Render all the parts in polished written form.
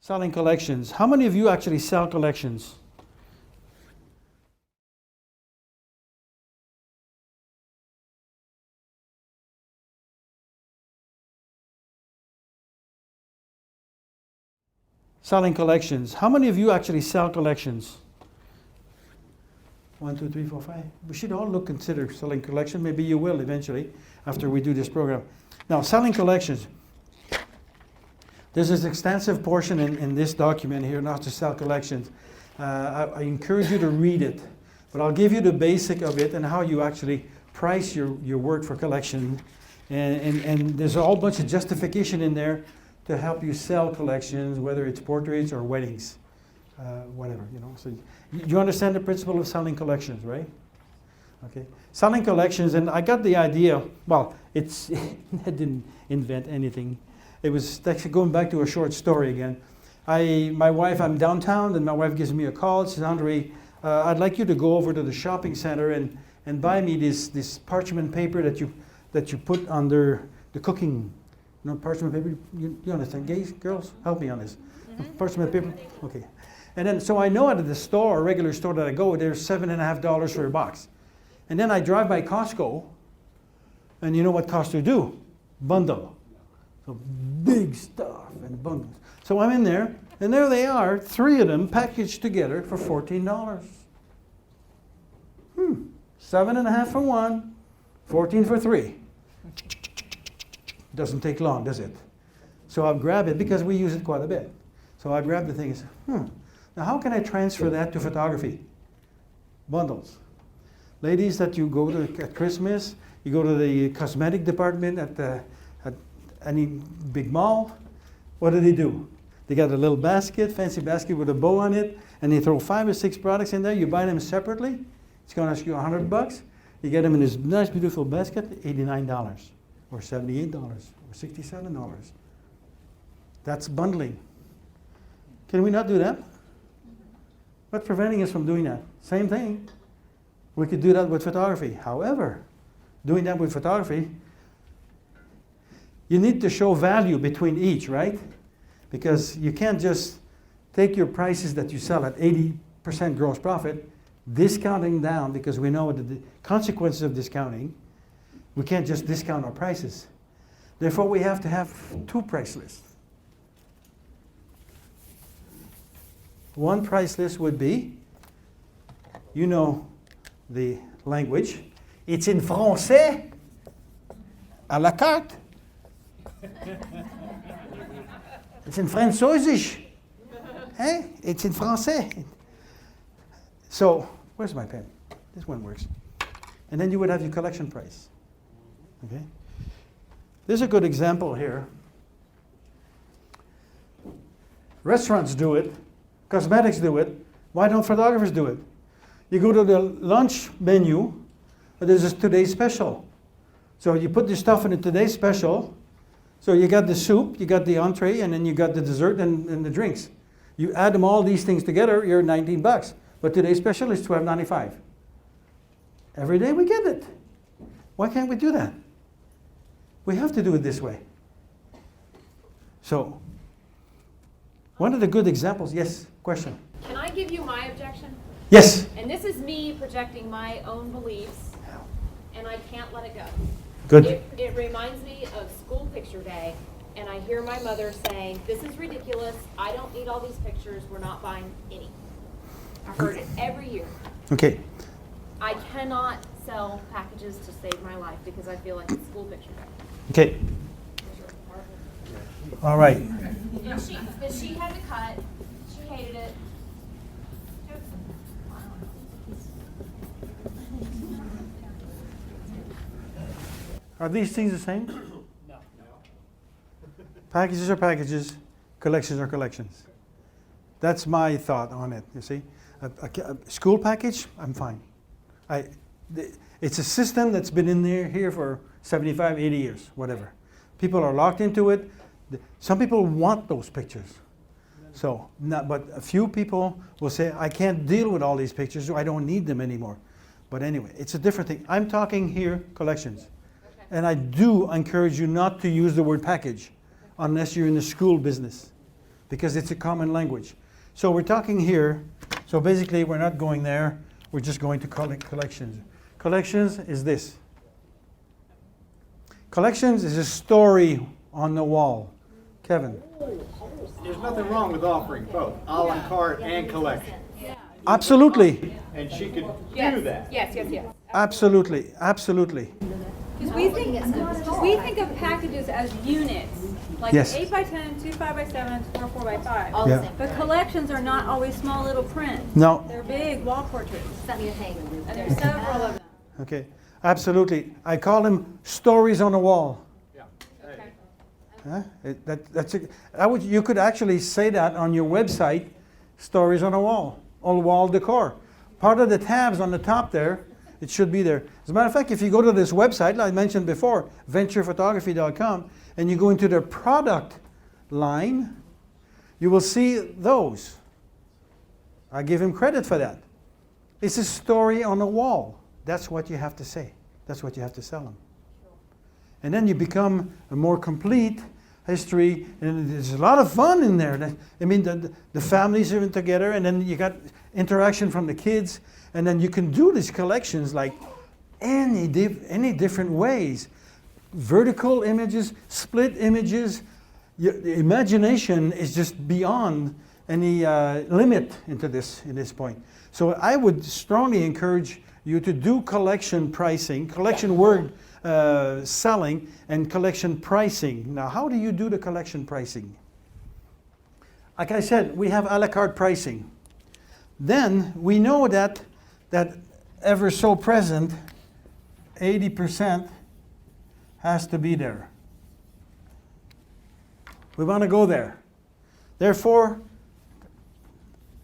Selling collections. How many of you actually sell collections? Selling collections. How many of you actually sell collections? 1, 2, 3, 4, 5. We should all consider selling collection. Maybe you will eventually after we do this program. Now, selling collections. There's this extensive portion in this document here, not to sell collections. I encourage you to read it, but I'll give you the basic of it and how you actually price your work for collection. And there's a whole bunch of justification in there to help you sell collections, whether it's portraits or weddings, whatever, you know. So you understand the principle of selling collections, right? Okay. Selling collections, and I got the idea, well, I didn't invent anything. It was actually going back to a short story again. I'm downtown, and my wife gives me a call. She says, Andre, I'd like you to go over to the shopping center and buy me this parchment paper that you put under the cooking. You know, parchment paper, you understand? Guys, girls, help me on this. Mm-hmm. Parchment paper? Okay. And then, so I know at the store, a regular store that I go, there's $7.50 for a box. And then I drive by Costco, and you know what Costco do? Bundle. So big stuff and bundles. So I'm in there, and there they are, 3 of them packaged together for $14. $7.50 for 1, 14 for 3. Doesn't take long, does it? So I'll grab it because we use it quite a bit. So I grab the thing and say, now how can I transfer that to photography? Bundles. Ladies that you go to at Christmas, you go to the cosmetic department at any big mall, what do? They got a little basket, fancy basket with a bow on it, and they throw 5 or 6 products in there. You buy them separately. It's going to ask you $100. You get them in this nice, beautiful basket, $89. Or $78, or $67. That's bundling. Can we not do that? What's preventing us from doing that? Same thing. We could do that with photography. However, doing that with photography, you need to show value between each, right? Because you can't just take your prices that you sell at 80% gross profit, discounting down, because we know the consequences of discounting. We can't just discount our prices. Therefore, we have to have 2 price lists. One price list would be, you know the language, it's in français, à la carte. It's in Französisch. Hey, it's in français. So, where's my pen? This one works. And then you would have your collection price. Okay. There's a good example here. Restaurants do it. Cosmetics do it. Why don't photographers do it? You go to the lunch menu, there's a today's special. So you put the stuff in the today's special. So you got the soup, you got the entree, and then you got the dessert and the drinks. You add them all these things together, you're $19. But today's special is $12.95. Every day we get it. Why can't we do that? We have to do it this way. So, one of the good examples, yes, question? Can I give you my objection? Yes. And this is me projecting my own beliefs, and I can't let it go. Good. It reminds me of school picture day, and I hear my mother saying, this is ridiculous, I don't need all these pictures, we're not buying any. I heard it every year. Okay. I cannot sell packages to save my life because I feel like it's school picture day. Okay. All right. And she had to cut. She hated it. Are these things the same? No. Packages are packages, collections are collections. That's my thought on it, you see. A school package, I'm fine. It's a system that's been in here for 75, 80 years, whatever. People are locked into it. Some people want those pictures. So, but a few people will say, I can't deal with all these pictures, so I don't need them anymore. But anyway, it's a different thing. I'm talking here collections. Okay. And I do encourage you not to use the word package unless you're in the school business. because it's a common language. So we're talking here, so basically we're not going there, we're just going to collections. Collections is this. Collections is a story on the wall. Kevin. There's nothing wrong with offering both, a la carte and collection. Absolutely. And she could Yes. do that. Yes, yes, yes. Absolutely. Absolutely. Because we think of packages as units, like Yes. 8 by 10, 2 5 by 7, 4 by 5. All Yeah. the same. But collections are not always small little prints. No. They're big wall portraits, Sent me a thing. and there's several of them. Okay. Absolutely. I call them stories on the wall. Yeah. Okay. Huh? You could actually say that on your website, stories on a wall, or wall decor. Part of the tabs on the top there, it should be there. As a matter of fact, if you go to this website, like I mentioned before, venturephotography.com, and you go into the product line, you will see those. I give him credit for that. It's a story on a wall. That's what you have to say. That's what you have to sell them. And then you become a more complete history, and there's a lot of fun in there. I mean, the families are together, and then you got interaction from the kids, and then you can do these collections like any different ways. Vertical images, split images. The imagination is just beyond any limit in this point. So I would strongly encourage you to do collection pricing, collection word selling, and collection pricing. Now, how do you do the collection pricing? Like I said, we have a la carte pricing. Then we know that ever so present, 80% has to be there. We want to go there. Therefore,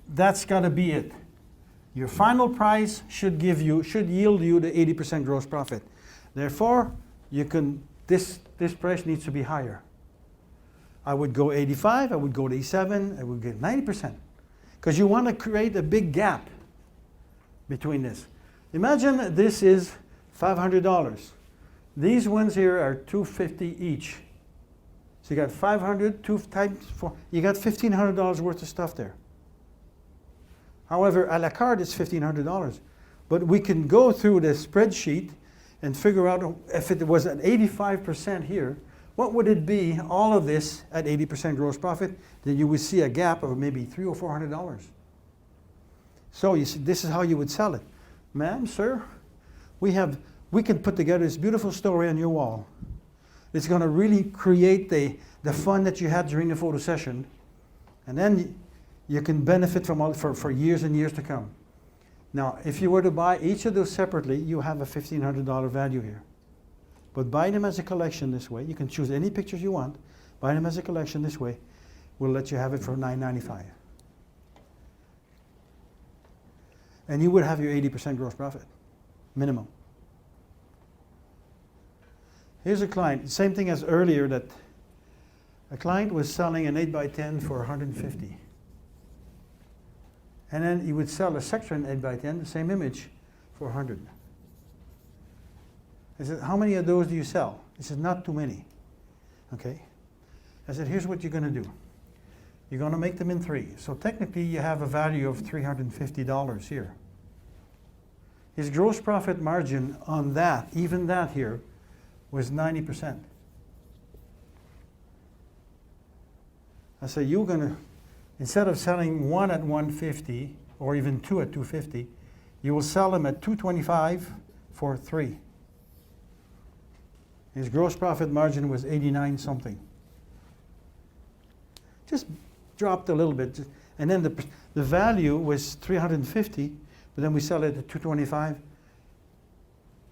that's got to be it. Your final price should yield you the 80% gross profit. Therefore, this price needs to be higher. I would go 85, I would go to 87, I would get 90%. Because you want to create a big gap between this. Imagine this is $500. These ones here are $250 each. So you got 500, 2 times 4, you got $1,500 worth of stuff there. However, a la carte is $1,500. But we can go through the spreadsheet and figure out if it was at 85% here, what would it be, all of this at 80% gross profit? Then you would see a gap of maybe $300 or $400. So you see, this is how you would sell it. Ma'am, sir, we can put together this beautiful story on your wall. It's going to really create the fun that you had during the photo session. And then you can benefit from all for years and years to come. Now, if you were to buy each of those separately, you have a $1,500 value here. But buy them as a collection this way. You can choose any pictures you want. Buy them as a collection this way. We'll let you have it for $9.95. And you would have your 80% gross profit, minimum. Here's a client, same thing as earlier, that a client was selling an 8x10 for $150. And then he would sell a section 8x10, the same image, for $100. I said, how many of those do you sell? He said, not too many. Okay. I said, here's what you're going to do. You're going to make them in 3. So technically you have a value of $350 here. His gross profit margin on that, even that here, was 90%. I said, you're going to, instead of selling 1 at $150 or even 2 at $250, you will sell them at $225 for 3. His gross profit margin was 89 something. Just dropped a little bit. And then the value was 350, but then we sell it at 225.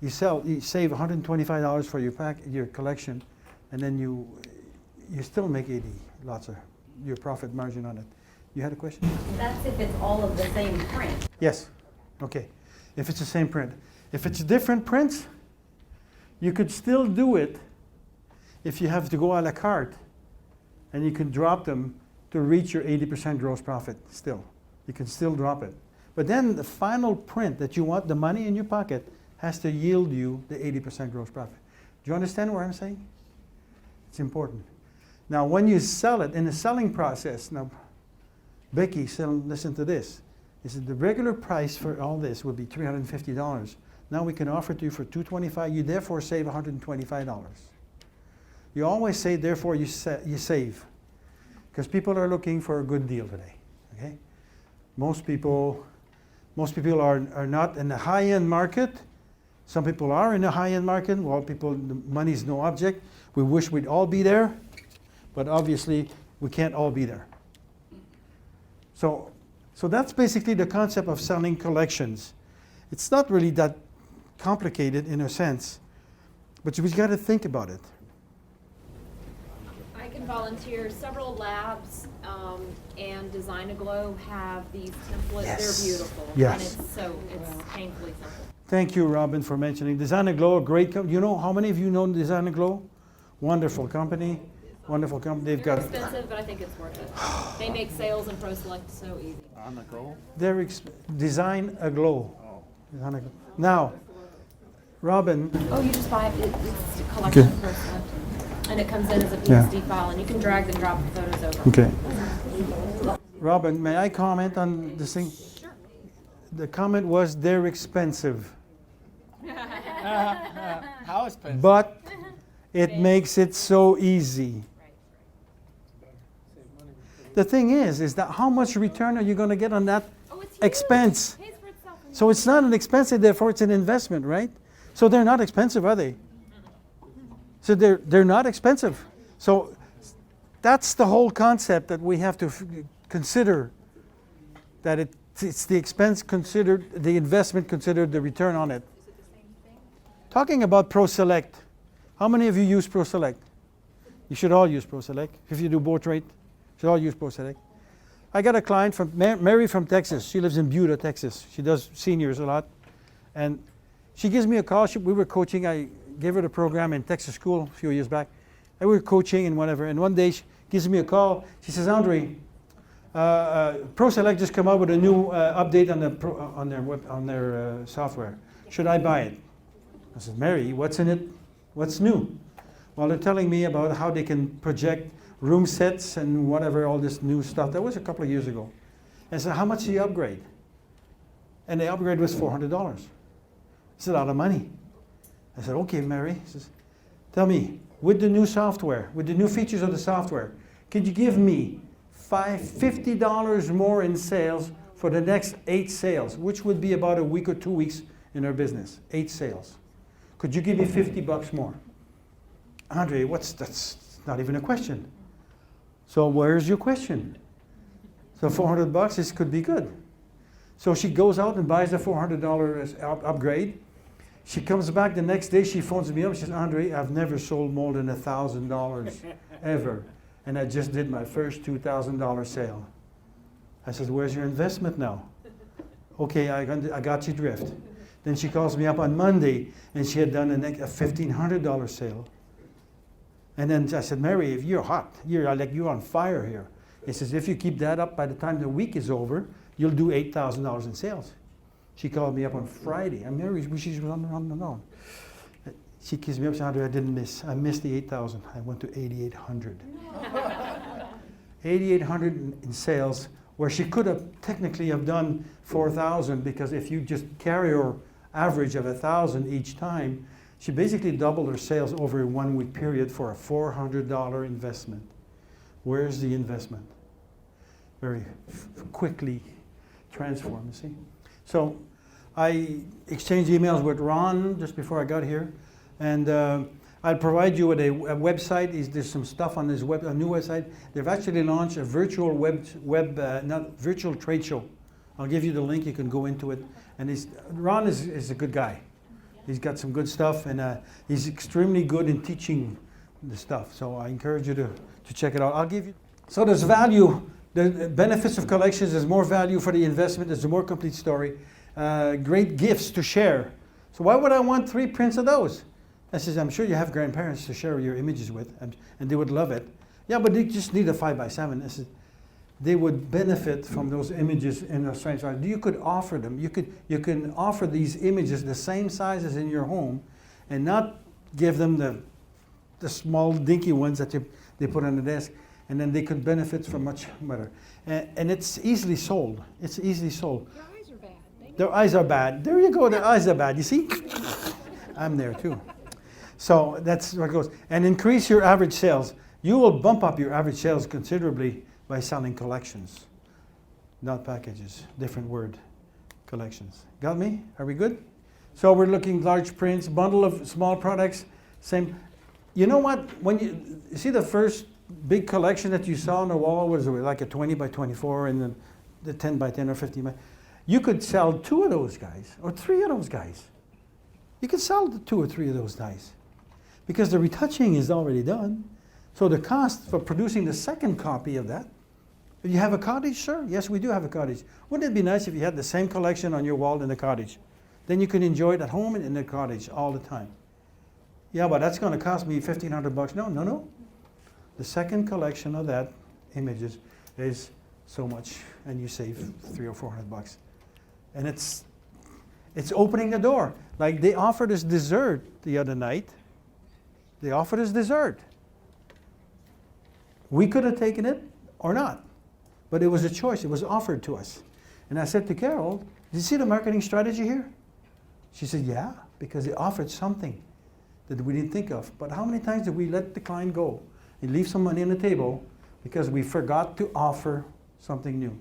You save $125 for your collection, and then you still make 80, lots of your profit margin on it. You had a question? That's if it's all of the same print. Yes. Okay. If it's the same print. If it's different prints, you could still do it if you have to go a la carte, and you can drop them to reach your 80% gross profit still. You can still drop it. But then the final print that you want, the money in your pocket, has to yield you the 80% gross profit. Do you understand what I'm saying? It's important. Now, when you sell it, in the selling process, now, Becky, listen to this. He said the regular price for all this would be $350. Now we can offer it to you for $225. You therefore save $125. You always say, therefore, you save. Because people are looking for a good deal today. Okay? Most people are not in the high-end market. Some people are in the high-end market. Well, the money is no object. We wish we'd all be there, but obviously we can't all be there. So that's basically the concept of selling collections. It's not really that complicated in a sense, but we got to think about it. I can volunteer. Several labs and Design a Glow have these templates. Yes. They're beautiful. Yes. And it's painfully simple. Thank you, Robin, for mentioning Design a Glow. A great company. You know how many of you know Design a Glow? Wonderful company. Wonderful company. They've They're got. expensive, but I think it's worth it. They make sales and Pro Select so easy. On the go? Design a Glow. Design a Glow. Now, Robin. Oh, you just buy it. It's a collection of Pro Select. And it comes in as a PSD file, and you can drag and drop the photos over. Okay. Robin, may I comment on this thing? Sure. The comment was they're expensive, How expensive? but it makes it so easy. The thing is that how much return are you going to get on that Oh, it's huge. expense? Pays for itself. So it's not an expensive, therefore it's an investment, right? So they're not expensive, are they? So they're not expensive. So that's the whole concept that we have to consider, that it's the expense considered, the investment considered, the return on it. Talking about Pro Select, how many of you use Pro Select? You should all use Pro Select. If you do portrait, you should all use Pro Select. I got a client from Mary from Texas. She lives in Buda, Texas. She does seniors a lot. And she gives me a call. We were coaching. I gave her the program in Texas school a few years back. And we were coaching and whatever. And one day she gives me a call. She says, Andre, Pro Select just come out with a new update on their software. Should I buy it? I said, Mary, what's in it? What's new? Well, they're telling me about how they can project room sets and whatever, all this new stuff. That was a couple of years ago. And I said, how much is the upgrade? And the upgrade was $400. It's a lot of money. I said, okay, Mary. She says, tell me, with the new software, with the new features of the software, could you give me $50 more in sales for the next 8 sales, which would be about a week or 2 weeks in our business, 8 sales. Could you give me $50 more? Andre, that's not even a question. So where's your question? So $400, this could be good. So she goes out and buys the $400 upgrade. She comes back the next day, she phones me up, she says, Andre, I've never sold more than $1,000 ever. And I just did my first $2,000 sale. I said, where's your investment now? Okay, I got you drift. Then she calls me up on Monday, and she had done a $1,500 sale. And then I said, Mary, if you're hot, you're on fire here. He says, if you keep that up, by the time the week is over, you'll do $8,000 in sales. She called me up on Friday. And Mary, she's on the phone. She kissed me up and said, I missed the 8,000. I went to 8,800. 8,800 in sales, where she could have technically have done 4,000, because if you just carry her average of 1,000 each time, she basically doubled her sales over a 1 week period for a $400 investment. Where's the investment? Very quickly transform, you see. So I exchanged emails with Ron just before I got here, and I'll provide you with a website. There's some stuff on this a new website. They've actually launched a virtual virtual trade show. I'll give you the link. You can go into it. And Ron is a good guy. He's got some good stuff, and he's extremely good in teaching the stuff. So I encourage you to check it out. I'll give you. So there's value. The benefits of collections. There's more value for the investment. There's a more complete story. Great gifts to share. So why would I want 3 prints of those? I says, I'm sure you have grandparents to share your images with, and they would love it. Yeah, but they just need a 5x7. I said, they would benefit from those images in a strange size. You could offer them. You can offer these images the same size as in your home, and not give them the small dinky ones that they put on the desk, and then they could benefit from much better. And it's easily sold. It's easily sold. Their eyes are bad. Their eyes are bad. There you go, their eyes are bad. You see? I'm there too. So that's where it goes. And increase your average sales. You will bump up your average sales considerably by selling collections. Not packages, different word. Collections. Got me? Are we good? So we're looking large prints, bundle of small products, same. You know what? When you see the first big collection that you saw on the wall was like a 20 by 24 and then the 10 by 10 or 50 by. You could sell 2 of those guys or 3 of those guys. You could sell the 2 or 3 of those guys because the retouching is already done. So the cost for producing the second copy of that. You have a cottage, sir? Yes, we do have a cottage. Wouldn't it be nice if you had the same collection on your wall in the cottage? Then you could enjoy it at home and in the cottage all the time. Yeah, but that's going to cost me $1,500. No. The second collection of that images is so much, and you save $300 or $400. And it's opening the door. Like they offered us dessert the other night. They offered us dessert. We could have taken it or not. But it was a choice. It was offered to us. And I said to Carol, did you see the marketing strategy here? She said, yeah, because they offered something that we didn't think of. But how many times did we let the client go and leave some money on the table because we forgot to offer something new?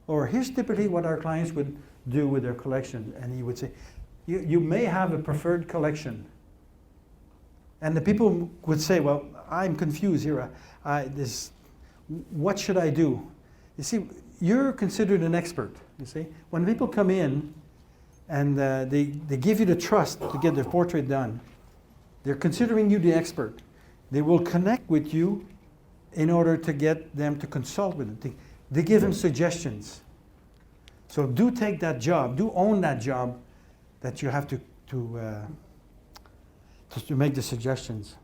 Or here's typically what our clients would do with their collection. And he would say, you may have a preferred collection. And the people would say, well, I'm confused here. What should I do? You see, you're considered an expert, you see. When people come in and they give you the trust to get their portrait done, they're considering you the expert. They will connect with you in order to get them to consult with them. They give them suggestions. So do take that job, do own that job that you have to make the suggestions.